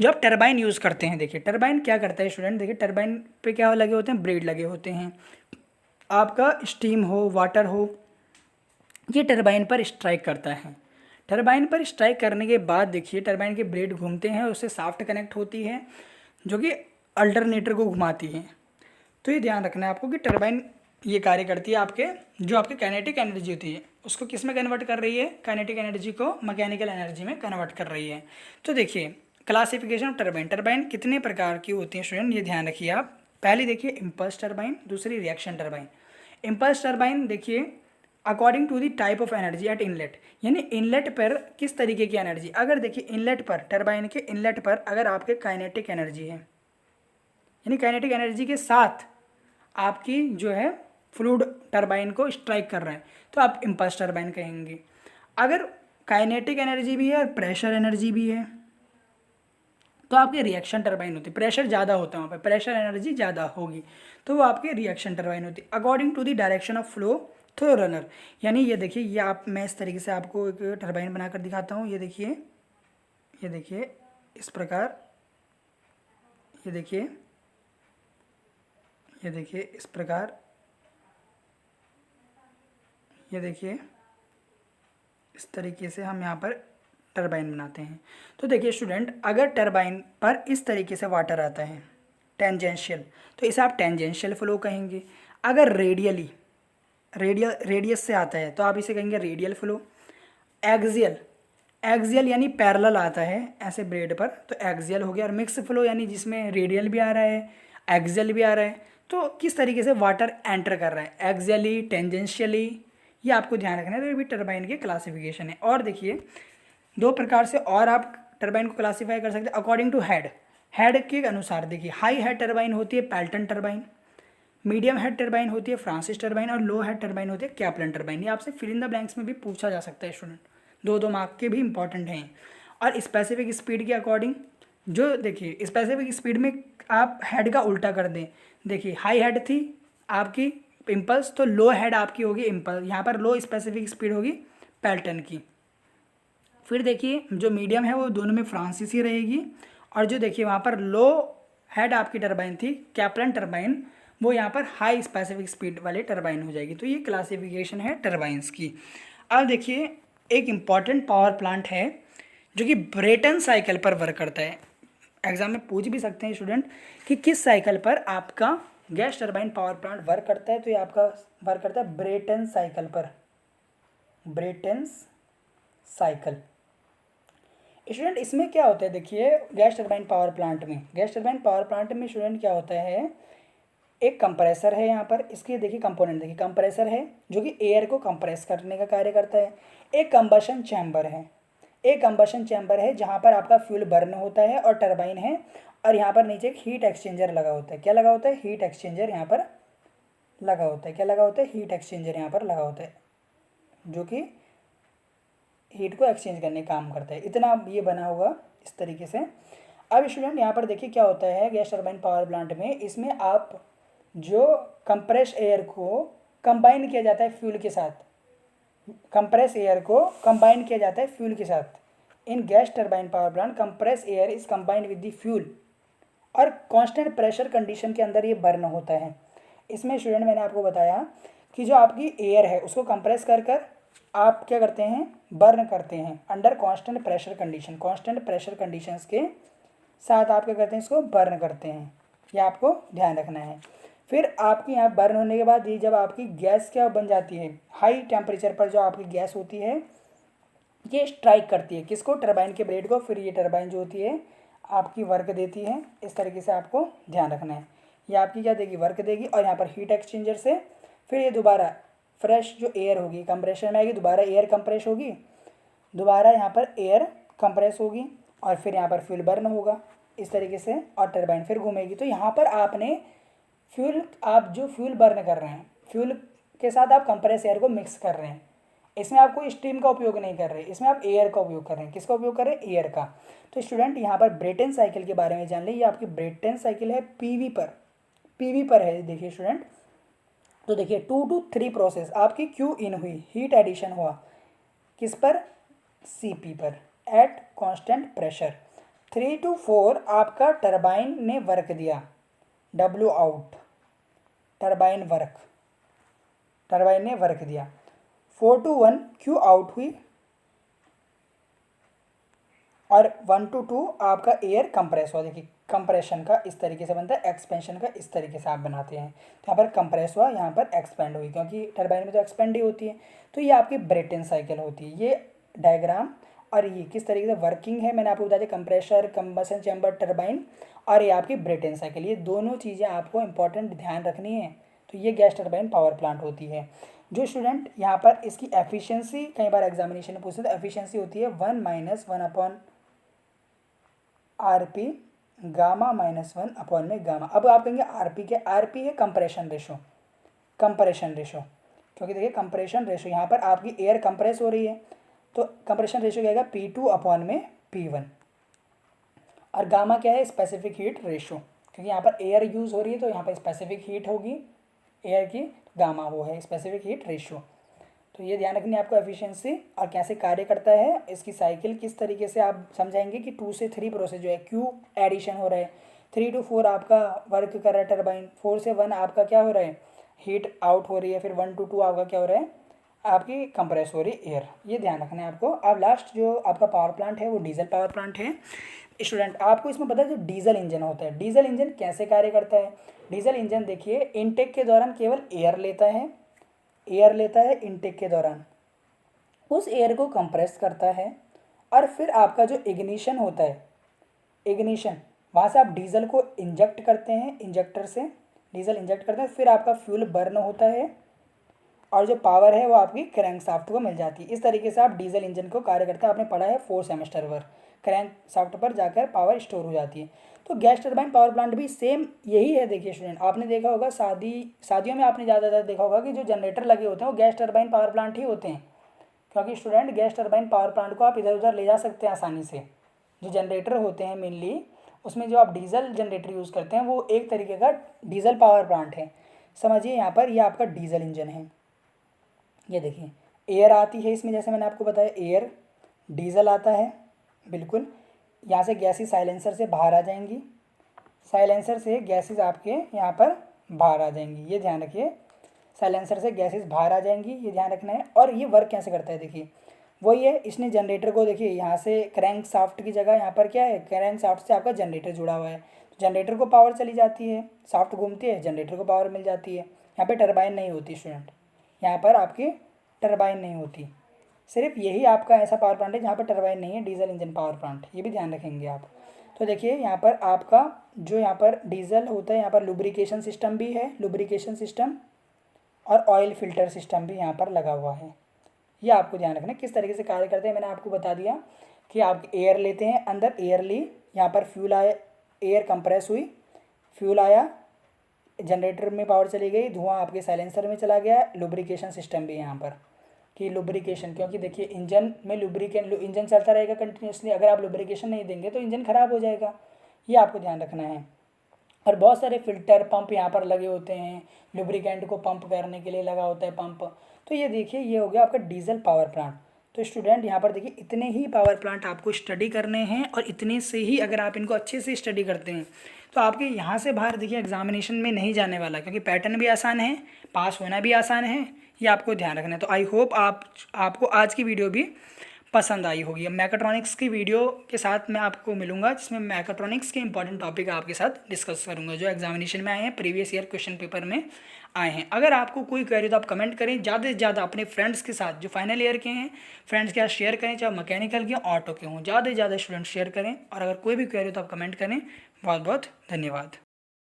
जब टरबाइन यूज़ करते हैं, देखिए टरबाइन क्या करता है स्टूडेंट, देखिए टरबाइन पे क्या लगे होते हैं, ब्लेड लगे होते हैं। आपका स्टीम हो, वाटर हो, ये टरबाइन पर स्ट्राइक करता है। टरबाइन पर स्ट्राइक करने के बाद देखिए टरबाइन के ब्लेड घूमते हैं, उससे शाफ्ट कनेक्ट होती है जो कि अल्टरनेटर को घुमाती है। तो ये ध्यान रखना है आपको कि टरबाइन ये कार्य करती है आपके, जो आपकी काइनेटिक एनर्जी होती है उसको किस में कन्वर्ट कर रही है, काइनेटिक एनर्जी को मैकेनिकल एनर्जी में कन्वर्ट कर रही है। तो देखिए क्लासिफिकेशन ऑफ टरबाइन, टरबाइन कितने प्रकार की होती हैं स्टूडेंट, ये ध्यान रखिए आप। पहली देखिए इम्पल्स टरबाइन, दूसरी रिएक्शन टरबाइन। इम्पल्स टरबाइन देखिए according to the type of energy at inlet, यानी इनलेट पर किस तरीके की एनर्जी। अगर देखिए इनलेट पर, टरबाइन के इनलेट पर अगर आपके काइनेटिक एनर्जी है, यानी काइनेटिक एनर्जी के साथ आपकी जो है फ्लूइड टरबाइन को स्ट्राइक कर रहा है, तो आप इम्पल्स टरबाइन कहेंगे। अगर काइनेटिक एनर्जी भी है और प्रेशर एनर्जी भी है तो आपकी रिएक्शन टरबाइन होती है। प्रेशर ज़्यादा होता है वहाँ पर, प्रेशर एनर्जी ज़्यादा होगी तो वो आपकी रिएक्शन टरबाइन होती है। According to the direction of flow through runner, यानी ये देखिए, ये आप, मैं इस तरीके से आपको एक टरबाइन बनाकर दिखाता हूँ। ये देखिए, ये देखिए इस प्रकार, ये देखिए, ये देखिए इस प्रकार, ये देखिए इस तरीके से हम यहाँ पर टरबाइन बनाते हैं। तो देखिए स्टूडेंट, अगर टरबाइन पर इस तरीके से वाटर आता है टेंजेंशियल, तो इसे आप टेंजेंशियल फ्लो कहेंगे। अगर रेडियली, रेडियस से आता है तो आप इसे कहेंगे रेडियल फ्लो। एक्सियल, एक्सियल यानी पैरेलल आता है ऐसे ब्लेड पर, तो एक्सियल हो गया। और मिक्स फ्लो यानी जिसमें रेडियल भी आ रहा है, एक्सियल भी आ रहा है, तो किस तरीके से वाटर एंटर कर रहा है, एक्सियली, टेंजेंशियली, ये आपको ध्यान रखना है। तो ये भी टरबाइन के क्लासिफिकेशन है। और देखिए दो प्रकार से और आप टरबाइन को क्लासीफाई कर सकते हैं अकॉर्डिंग टू हेड। हेड के अनुसार देखिए, हाई हेड टरबाइन होती है Pelton turbine, medium head turbine होती है फ्रांसिस टरबाइन, और लो हेड टरबाइन होती है कैप्लन टरबाइन। ये आपसे फिल इन द ब्लैंक्स में भी पूछा जा सकता है स्टूडेंट, दो दो मार्क के भी इंपॉर्टेंट हैं। और स्पेसिफिक स्पीड के अकॉर्डिंग, जो देखिए स्पेसिफिक स्पीड में आप हेड का उल्टा कर दें, देखिए हाई हेड थी आपकी इम्पल्स, तो लो हेड आपकी होगी इम्पल्स, यहाँ पर लो स्पेसिफिक स्पीड होगी पेल्टन की। फिर देखिए जो मीडियम है वो दोनों में फ्रांसिस ही रहेगी, और जो देखिए वहाँ पर लो हेड आपकी टरबाइन थी कैप्लन टरबाइन, वो यहाँ पर हाई स्पेसिफिक स्पीड वाली टरबाइन हो जाएगी। तो ये क्लासिफिकेशन है टरबाइंस की। अब देखिए एक इम्पॉर्टेंट पावर प्लांट है जो कि ब्रेटन साइकिल पर वर्क करता है। एग्जाम में पूछ भी सकते हैं स्टूडेंट कि किस साइकिल पर आपका gas turbine power plant work करता है, तो ये आपका वर्क करता है ब्रेटन साइकिल पर, ब्रेटन साइकिल। स्टूडेंट इसमें क्या होता है, देखिए गैस टरबाइन पावर प्लांट में, गैस टरबाइन पावर प्लांट में स्टूडेंट क्या होता है, एक कंप्रेसर है यहाँ पर, इसके देखिए कंपोनेंट देखिए, कंप्रेसर है जो कि एयर को कंप्रेस करने का कार्य करता है। एक कंबशन चैम्बर है, एक कंबशन चैम्बर है जहाँ पर आपका फ्यूल बर्न होता है और टरबाइन है, और यहाँ पर नीचे एक हीट एक्सचेंजर लगा होता है। क्या लगा होता है, हीट एक्सचेंजर यहाँ पर लगा होता है। क्या लगा होता है, हीट एक्सचेंजर यहाँ पर लगा होता है, जो कि हीट को एक्सचेंज करने का काम करता है। इतना ये बना हुआ इस तरीके से। अब स्टूडेंट यहाँ पर देखिए क्या होता है गैस टरबाइन पावर प्लांट में, इसमें आप जो कंप्रेस एयर को कंबाइन किया जाता है फ्यूल के साथ, कंप्रेस एयर को कंबाइन किया जाता है फ्यूल के साथ। इन gas turbine power plant compress air is combined with the fuel, और कांस्टेंट प्रेशर कंडीशन के अंदर ये बर्न होता है। इसमें स्टूडेंट मैंने आपको बताया कि जो आपकी एयर है उसको कंप्रेस कर कर आप क्या करते हैं, बर्न करते हैं under constant pressure condition. Constant pressure conditions के साथ आप क्या करते हैं, इसको बर्न करते हैं, यह आपको ध्यान रखना है। फिर आपकी यहाँ बर्न होने के बाद ये जब आपकी गैस क्या बन जाती है, हाई टेम्परेचर पर जो आपकी गैस होती है ये स्ट्राइक करती है किसको, टरबाइन के ब्लेड को। फिर ये टरबाइन जो होती है आपकी वर्क देती है, इस तरीके से आपको ध्यान रखना है। ये आपकी क्या देगी, वर्क देगी, और यहाँ पर हीट एक्सचेंजर से फिर ये दोबारा फ्रेश जो एयर होगी कंप्रेशन में आएगी, दोबारा एयर कंप्रेस होगी, दोबारा यहाँ पर एयर कंप्रेस होगी, और फिर यहाँ पर फ्यूल बर्न होगा। इस तरीके से और टरबाइन फिर घूमेगी। तो यहाँ पर आपने आप जो फ्यूल बर्न कर रहे हैं, फ्यूल के साथ आप कंप्रेस एयर को मिक्स कर रहे हैं, इसमें आप कोई स्टीम का उपयोग नहीं कर रहे, इसमें आप एयर का उपयोग कर रहे हैं। किसका उपयोग कर रहे हैं? एयर का। तो स्टूडेंट यहाँ पर ब्रेटन साइकिल के बारे में जान लें। ये आपकी ब्रेटन साइकिल है, पीवी पर है। देखिए स्टूडेंट, तो देखिए 2 to 3 प्रोसेस आपकी क्यू इन हुई, हीट एडिशन हुआ किस पर? सीपी पर एट कांस्टेंट प्रेशर। 3 to 4 आपका टरबाइन ने वर्क दिया, डब्ल्यू आउट, टरबाइन ने वर्क दिया। 4 to 1 क्यू आउट हुई और 1 to 2 आपका एयर कंप्रेस हुआ। देखिए कंप्रेशन का इस तरीके से बनता है, एक्सपेंशन का इस तरीके से आप बनाते हैं। तो यहाँ पर कंप्रेस हुआ, यहाँ पर एक्सपेंड हुई, क्योंकि टरबाइन में तो एक्सपेंड ही होती है। तो ये आपकी ब्रेटन साइकिल होती है। ये डायग्राम और ये किस तरीके से वर्किंग है मैंने आपको बता दिया, कंप्रेशर, कंबसन चैम्बर, टरबाइन और ये आपकी ब्रेटन साइकिल। ये दोनों चीज़ें आपको इंपॉर्टेंट ध्यान रखनी है। तो ये गैस टरबाइन पावर प्लांट होती है। जो स्टूडेंट यहाँ पर इसकी एफिशिएंसी कई बार एग्जामिनेशन में पूछते हैं, तो एफिशिएंसी होती है 1 - 1/RP गामा -1 अपॉन में गामा। अब आप कहेंगे आरपी के, आरपी है कंप्रेशन रेशो, क्योंकि देखिए कंप्रेशन रेशो यहाँ पर आपकी एयर कंप्रेस हो रही है, तो कंप्रेशन रेशो क्या आएगा? P2 अपॉन में P1। और गामा क्या है? स्पेसिफिक हीट रेशो, क्योंकि यहाँ पर एयर यूज़ हो रही है तो यहाँ पर स्पेसिफिक हीट होगी एयर की, गामा वो है स्पेसिफिक हीट रेशो। तो ये ध्यान रखनी है आपको एफिशिएंसी और कैसे कार्य करता है इसकी साइकिल, किस तरीके से आप समझाएंगे कि 2 से 3 प्रोसेस जो है क्यू एडिशन हो रहा है, 3 to 4 आपका वर्क कर रहा है टरबाइन, 4 से 1 आपका क्या हो रहा है? हीट आउट हो रही है, फिर 1 to 2 आपका क्या हो रहा है? आपकी कंप्रेस हो रही है एयर। ये ध्यान रखना है आपको। अब लास्ट जो आपका पावर प्लांट है वो डीजल पावर प्लांट है। स्टूडेंट आपको इसमें पता है जो डीजल इंजन होता है, डीजल इंजन कैसे कार्य करता है? डीजल इंजन देखिए इनटेक के दौरान केवल एयर लेता है इनटेक के दौरान, उस एयर को कंप्रेस करता है और फिर आपका जो इग्निशन होता है, इग्निशन वहाँ से आप डीजल को इंजेक्ट करते हैं, इंजेक्टर से डीजल इंजेक्ट करते हैं, फिर आपका फ्यूल बर्न होता है और जो पावर है वो आपकी क्रैंक शाफ्ट को मिल जाती है। इस तरीके से आप डीजल इंजन को कार्य करते हैं। आपने पढ़ा है 4 सेमेस्टर पर, क्रैंक शाफ्ट पर जाकर पावर स्टोर हो जाती है। तो गैस टरबाइन पावर प्लांट भी सेम यही है। देखिए स्टूडेंट आपने देखा होगा शादियों में आपने ज़्यादातर देखा होगा कि जो जनरेटर लगे होते हैं वो गैस टरबाइन पावर प्लांट ही होते हैं, क्योंकि student gas turbine power plant को आप इधर उधर ले जा सकते हैं आसानी से। जो जनरेटर होते हैं मेनली उसमें जो आप डीजल जनरेटर यूज़ करते हैं वो एक तरीके का डीजल पावर प्लांट है। समझिए यहाँ पर यह आपका डीजल इंजन है। ये देखिए एयर आती है इसमें, जैसे मैंने आपको बताया एयर, डीजल आता है, बिल्कुल यहाँ से गैसेस साइलेंसर से बाहर आ जाएंगी, साइलेंसर से गैसेस आपके यहाँ पर बाहर आ जाएंगी। ये ध्यान रखिए, साइलेंसर से गैसेस बाहर आ जाएंगी, ये ध्यान रखना है। और ये वर्क कैसे करता है देखिए, वही है, इसने जनरेटर को देखिए यहाँ से क्रैंक शाफ्ट की जगह यहाँ पर क्या है, क्रैंक शाफ्ट से आपका जनरेटर जुड़ा हुआ है, जनरेटर को पावर चली जाती है, शाफ्ट घूमती है, जनरेटर को पावर मिल जाती है। यहाँ पे टरबाइन नहीं होती स्टूडेंट, यहाँ पर आपकी टरबाइन नहीं होती। सिर्फ यही आपका ऐसा पावर प्लांट है जहाँ पर टरबाइन नहीं है, डीजल इंजन पावर प्लांट, ये भी ध्यान रखेंगे आप। तो देखिए यहाँ पर आपका जो यहाँ पर डीजल होता है, यहाँ पर लुब्रिकेशन सिस्टम भी है, लुब्रिकेशन सिस्टम और ऑयल फिल्टर सिस्टम भी यहाँ पर लगा हुआ है। ये आपको ध्यान रखना है किस तरीके से कार्य करते हैं। मैंने आपको बता दिया कि आप एयर लेते हैं, अंदर एयर ली, यहाँ पर फ्यूल आया, एयर कंप्रेस हुई, फ्यूल आया, जनरेटर में पावर चली गई, धुआं आपके साइलेंसर में चला गया। लुब्रिकेशन सिस्टम भी यहाँ पर कि लुब्रिकेशन, क्योंकि देखिए इंजन में लुब्रिकेंट, इंजन चलता रहेगा कंटिन्यूसली, अगर आप लुब्रिकेशन नहीं देंगे तो इंजन ख़राब हो जाएगा, ये आपको ध्यान रखना है। और बहुत सारे फिल्टर पंप यहाँ पर लगे होते हैं, लुब्रिकेंट को पंप करने के लिए लगा होता है पंप। तो ये देखिए ये हो गया आपका डीजल पावर प्लांट। तो स्टूडेंट यहाँ पर देखिए इतने ही पावर प्लांट आपको स्टडी करने हैं और इतने से ही अगर आप इनको अच्छे से स्टडी करते हैं तो आपके यहाँ से बाहर देखिए एग्जामिनेशन में नहीं जाने वाला, क्योंकि पैटर्न भी आसान है, पास होना भी आसान है, ये आपको ध्यान रखना है। तो आई होप आपको आज की वीडियो भी पसंद आई होगी। अब मैकाट्रॉनिक्स की वीडियो के साथ मैं आपको मिलूंगा, जिसमें मैकाट्रॉनिक्स के इंपॉर्टेंट टॉपिक आपके साथ डिस्कस करूंगा जो एग्जामिनेशन में आए हैं, प्रीवियस ईयर क्वेश्चन पेपर में आए हैं। अगर आपको कोई क्वेरी तो आप कमेंट करें, ज़्यादा से ज़्यादा अपने फ्रेंड्स के साथ जो फाइनल ईयर के हैं फ्रेंड्स के साथ शेयर करें, चाहे मैकेनिकल के ऑटो के हों, ज़्यादा से ज़्यादा स्टूडेंट शेयर करें। और अगर कोई भी क्वेरी तो आप कमेंट करें। बहुत बहुत धन्यवाद।